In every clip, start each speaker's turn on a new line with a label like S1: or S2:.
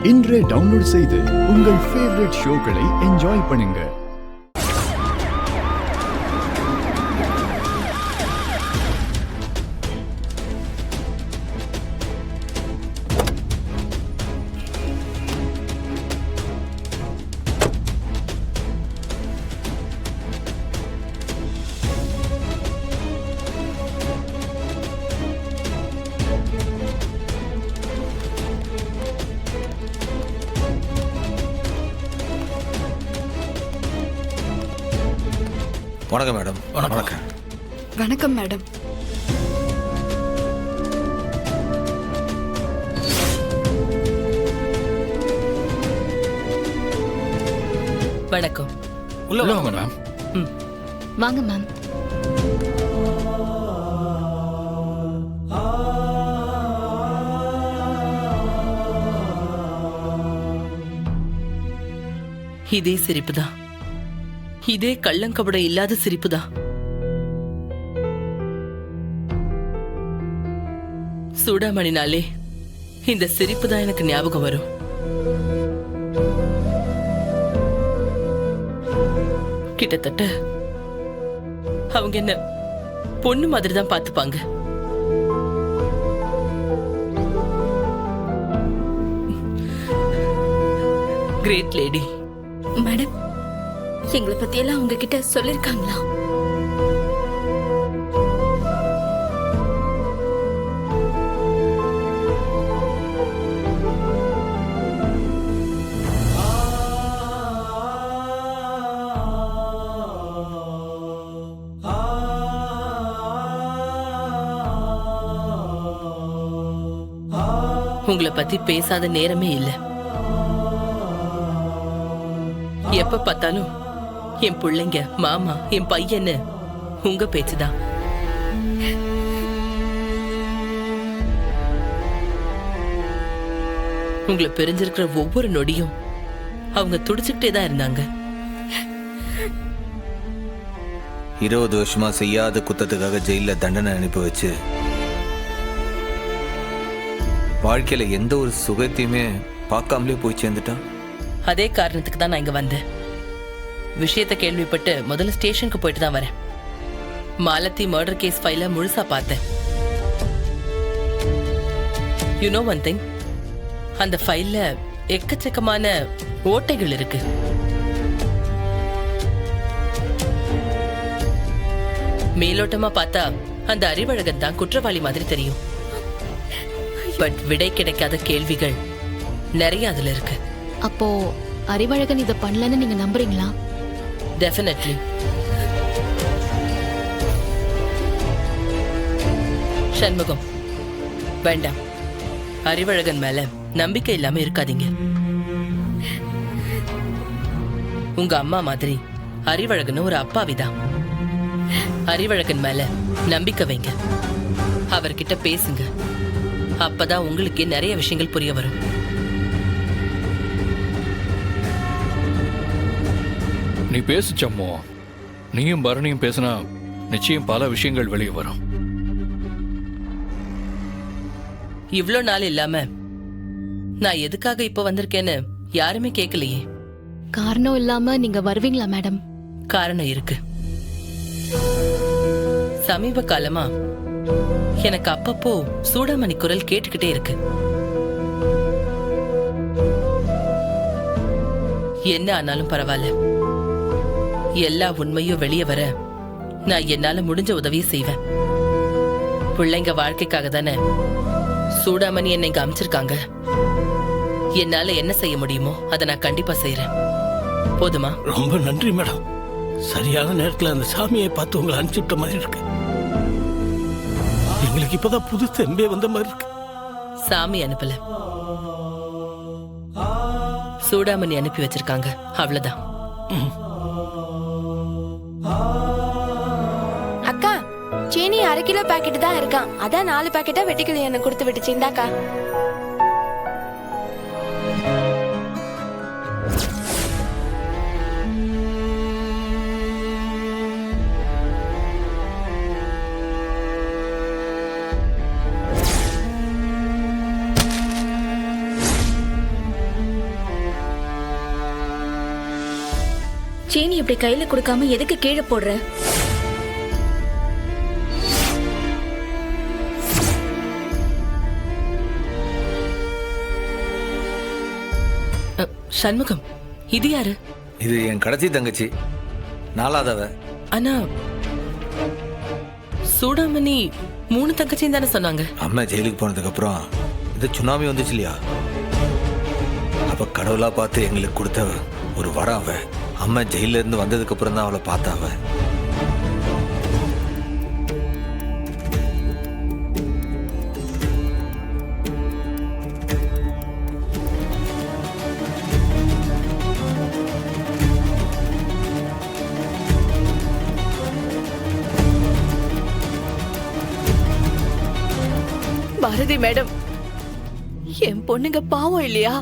S1: இன்றே டவுன்லோட் செய்து உங்கள் ஃபேவரட் ஷோக்களை என்ஜாய் பண்ணுங்க.
S2: வணக்கம் மேடம்.
S3: வணக்கம்.
S4: வணக்கம் மேடம்.
S5: வணக்கம்.
S3: உள்ள வாங்க மேம்.
S4: வாங்க மேம்.
S5: இதே சிரிப்புதான், இதே கள்ளங்கபடம் இல்லாத சிரிப்புதான். சூடாமணினாலே இந்த சிரிப்பு தான் எனக்கு ஞாபகம் வரும். கிட்டத்தட்ட அவங்க என்ன பொண்ணு மாதிரி தான் பார்த்துப்பாங்க. Great lady.
S4: மேடம், எங்களை பத்தி எல்லாம் உங்ககிட்ட சொல்லிருக்காங்களா?
S5: உங்களை பத்தி பேசாத நேரமே இல்லை. எப்ப பார்த்தாலும் என் பிள்ளைங்க, மாமா, என் பையன்னு உங்க பேச்சுதான். உங்களை பிரிஞ்சிருக்கிற ஒவ்வொரு நொடியும் அவங்க துடிச்சுக்கிட்டே தான் இருந்தாங்க.
S2: 20 வருஷமா செய்யாத குத்தத்துக்காக ஜெயில தண்டனை அனுப்பி வச்சு வாழ்க்கையில எந்த ஒரு சுகத்தையுமே பார்க்காமலே போய் சேர்ந்துட்டான்.
S5: அதே காரணத்துக்கு தான் நான் இங்க வந்தேன். விஷயத்தை கேள்விப்பட்டு முதல்ல ஸ்டேஷனுக்கு போயிட்டு தான் வரேன். மாலத்தி மர்டர் கேஸ் ஃபைல முழுசா பார்த்தேன். யூ நோ ஒன் திங், அந்த ஃபைல்ல எக்கச்சக்கமான ஓட்டைகள் இருக்கு. மேலோட்டமா பார்த்தா அந்த அறிவழகன் தான் குற்றவாளி மாதிரி தெரியும். பட் விடை கிடைக்காத கேள்விகள் நிறைய அதுல இருக்கு.
S4: அப்போ அறிவழகன் இத பண்ணலன்னு நீங்க நம்புறீங்களா?
S5: டெஃபினெட்லி. சண்முகம், வேண்டாம். அறிவழகன் மேல நம்பிக்கை இல்லாம இருக்காதீங்க. உங்க அம்மா மாதிரி அறிவழகன் ஒரு அப்பாவிதான். அறிவழகன் மேல நம்பிக்கை வைங்க. அவர்கிட்ட பேசுங்க. அப்பதான் உங்களுக்கு நிறைய விஷயங்கள் புரிய வரும்.
S3: நீ பேசு சம்மோ. நீயும் பரணியும் பேசினா நிச்சயம் பல விஷயங்கள் வெளியே வரும்.
S5: இவ்ளோ நாள் இல்லாம நான் எதுக்காக இப்ப வந்திருக்கேன்னு யாருமே கேட்கலையே.
S4: காரணம் இல்லாம நீங்க வருவீங்களா மேடம்?
S5: காரணம் இருக்கு. சமீப காலமா எனக்கு அப்பப்போ சூடாமணி குரல் கேட்டுக்கிட்டே இருக்கு. என்ன ஆனாலும் பரவாயில்ல, எல்லா உண்மையும் வெளியே வர நான் என்னால முடிஞ்ச உதவியை செய்வேன். பிள்ளைங்க வாழ்க்கைக்காக தானே சூடாமணி என்னை இங்க அமைச்சிருக்காங்க. என்னால என்ன செய்ய முடியுமோ அதை நான் கண்டிப்பா செய்யறேன். போதுமா?
S6: ரொம்ப நன்றி மேடம். சரியான நேரத்தில் அந்த சாமியை பார்த்து உங்களை அனுப்பிச்சுட்ட மாதிரி இருக்கு. எங்களுக்கு இப்பதான் புது தெம்பே வந்த மாதிரி இருக்கு.
S5: சாமி அனுப்பல, சூடாமணி அனுப்பி வச்சிருக்காங்க, அவ்வளவுதான்.
S7: அக்கா, சீனி 1/2 கிலோ பாக்கெட் தான் இருக்கான். அதான் 4 பாக்கெட்டா வெட்டிக்கிளி என்ன கொடுத்து விட்டுச்சு. இந்தாக்கா.
S4: சீனி இப்படி கையில கொடுக்காம எதுக்கு கீழே போடுற?
S5: சண்முகம், இது யாரு?
S2: இது என் கடைசி தங்கச்சி, நாலாதவ.
S5: ஆனா சூடாமணி 3 தங்கச்சின்னு தானே சொன்னாங்க.
S2: அம்மா ஜெயிலுக்கு போனதுக்கு அப்புறம் இந்த சுனாமி வந்துச்சு இல்லையா, அப்ப கடவுளா பார்த்து எங்களுக்கு கொடுத்த ஒரு வரம் அவ. அம்மா ஜெயில இருந்து வந்ததுக்கு அப்புறம் தான் அவளை பார்த்தாவ.
S8: பாரதி மேடம், என் பொண்ணுங்க பாவம் இல்லையா?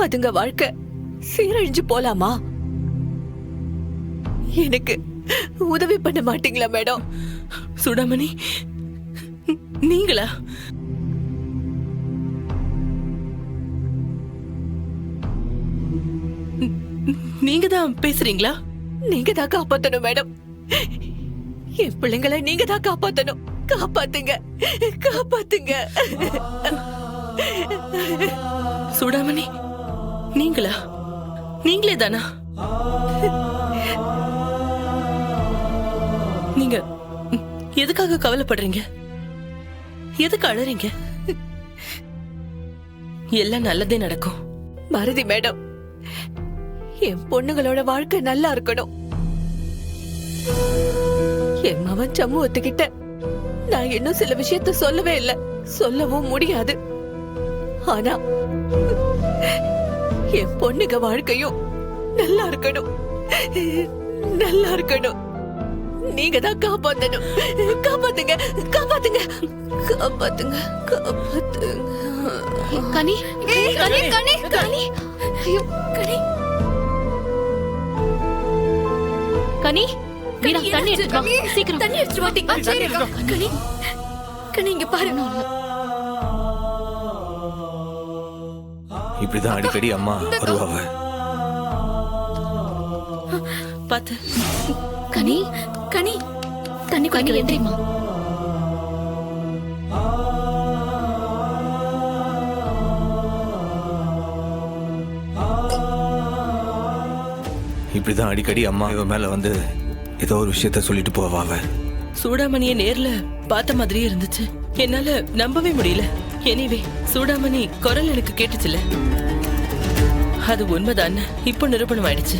S8: அதுங்க வாழ்க்கை சீரழிஞ்சு போலாமா? எனக்கு உதவி பண்ண மாட்டீங்களா மேடம்?
S5: சூடாமணி, நீங்களா? நீங்க தான் பேசுறீங்களா?
S8: நீங்க தான் காப்பாத்தணும் மேடம். என் பிள்ளைங்களை நீங்க தான் காப்பாத்தணும். காப்பாத்துங்க, காப்பாத்துங்க.
S5: சூடாமணி, நீங்களா? நீங்களே தானா? நீங்க எதுக்காக கவலைப்படுறீங்க? எதுக்கு அழறீங்க? எல்லாம் நல்லதே நடக்கும்.
S8: பாரதி மேடம், என் பொண்ணுங்களோட வாழ்க்கை நல்லா இருக்கணும். என் மவன் சமூகத்துக்கிட்ட நான் இன்னும் சில விஷயத்த சொல்லவே இல்லை, சொல்லவும் முடியாது. ஆனா என் பொண்ணுங்க வாழ்க்கையும் நல்லா இருக்கணும், நல்லா இருக்கணும். நீங்க தான் காப்பாத்தணும். காப்பாத்துங்க, காப்பாத்துங்க, காப்பாத்துங்க, காப்பாத்துங்க.
S7: கனி, கனி, கனி, கனி. ஐயோ, கனி. கனி, மீனா, தண்ணி எடுத்து வா. சீக்கிரம்
S4: தண்ணி எடுத்துட்டு வாட்டிங்க.
S7: கனி,
S4: கனி இங்க பாரு.
S2: இப்படிதான் அடிக்கடி அம்மா வருவாவ.
S5: பாத்து.
S4: கனி, கனி, தண்ணி குடிக்க வேண்டியமா?
S2: இப்படிதான் அடிக்கடி அம்மா இவ மேல வந்து ஏதோ ஒரு விஷயத்த சொல்லிட்டு போவாவ.
S5: சூடாமணியை நேர்ல பார்த்த மாதிரியே இருந்துச்சு. என்னால நம்பவே முடியல. எனிவே, சூடாமணி குரல் எனக்கு கேட்டுச்சுல, அது உண்மைதான். இப்போ நிரூபணம் ஆயிடுச்சு.